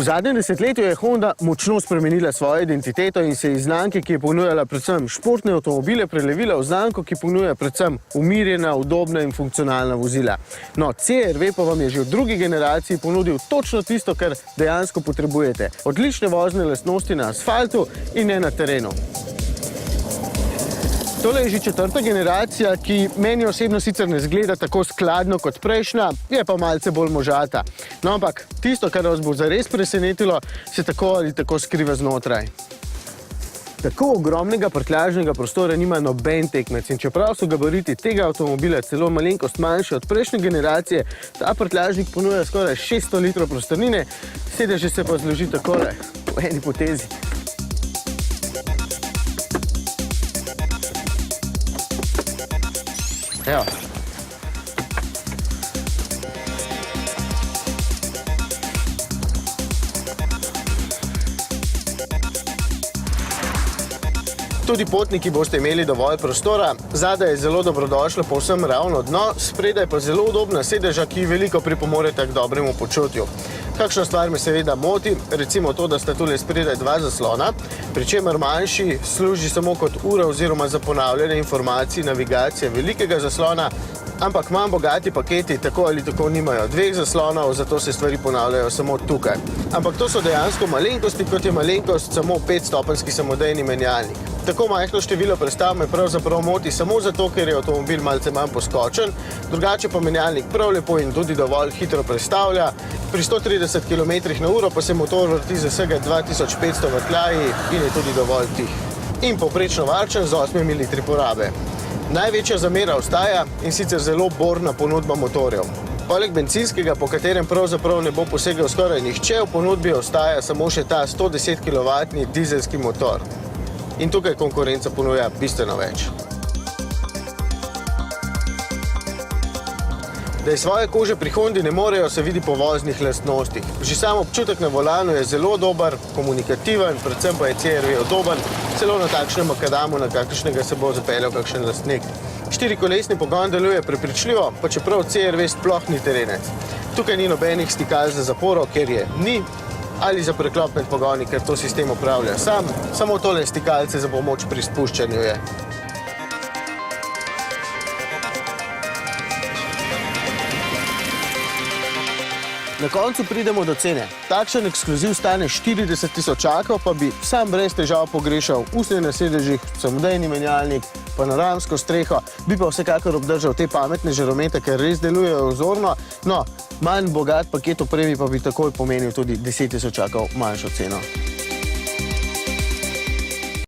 V zadnjem desetletju je Honda močno spremenila svojo identiteto in se iz znamke, ki je ponujala predvsem športne avtomobile, prelevila v znamko, ki ponuja predvsem umirjena, udobna in funkcionalna vozila. No, CR-V pa vam je že v drugi generaciji ponudil točno tisto, kar dejansko potrebujete. Odlične vozne lastnosti na asfaltu in ne na terenu. Tole je že četrta generacija, ki meni osebno sicer ne zgleda tako skladno kot prejšnja, je pa malce bolj možata. No, ampak tisto, kar vas bo zares presenetilo, se tako ali tako skriva znotraj. Tako ogromnega prtljažnega prostora nima noben tekmec in čeprav so gabariti tega avtomobila celo malenkost manjši od prejšnje generacije, ta prtljažnik ponuja skoraj 600 litrov prostornine, sedeže se pa zloži takole v eni potezi. Evo. Tudi potniki boste imeli dovolj prostora, zadaj je zelo dobrodošlo povsem ravno dno, spredaj pa zelo udobna sedeža, ki veliko pripomoreta k dobremu počutju. Kakšna stvar me seveda moti, recimo to, da sta tule spredaj dva zaslona, pri čemer manjši služi samo kot ura oziroma za ponavljanje informacij navigacije velikega zaslona, ampak manj bogati paketi tako ali tako nimajo dveh zaslonov, zato se stvari ponavljajo samo tukaj. Ampak to so dejansko malenkosti, kot je malenkost samo 5-stopenjski samodejni menjalnik. Tako majhno število prestav me pravzaprav moti samo zato, ker je avtomobil malce manj poskočen, drugače pa menjalnik prav lepo in tudi dovolj hitro prestavlja. Pri 130 km/h pa se motor vrti z vsega 2500 vrtljaji in je tudi dovolj tih. In povprečno varčen z 8 ml porabe. Največja zamera ostaja in sicer zelo borna ponudba motorjev. Poleg bencinskega, po katerem pravzaprav ne bo posegel skoraj nihče, v ponudbi ostaja samo še ta 110 kW dizelski motor. In tukaj konkurenca ponuja bistveno več. Da iz svoje kože pri Hondi ne morejo, se vidi po voznih lastnostih. Že sam občutek na volanu je zelo dober, komunikativen, predvsem pa je CR-V udoben, celo na takšnem makadamu, na kakršnega se bo zapeljal kakšen lastnik. Štirikolesni pogon deluje prepričljivo, pa čeprav CR-V sploh ni terenec. Tukaj ni nobenih stikal za zaporo, ker je ni, ali za preklop med pogoni, ker to sistem upravlja sam, samo tole stikalce za pomoč pri spuščanju je. Na koncu pridemo do cene. Takšen ekskluziv stane 40 000, pa bi sam brez težav pogrešal usnje na sedežih, samodejni menjalnik, panoramsko streho, bi pa vsekakor obdržal te pametne žaromete, ker res delujejo vzorno. No, manj bogat paket opremi pa bi takoj pomenil tudi 10 000 manjšo ceno.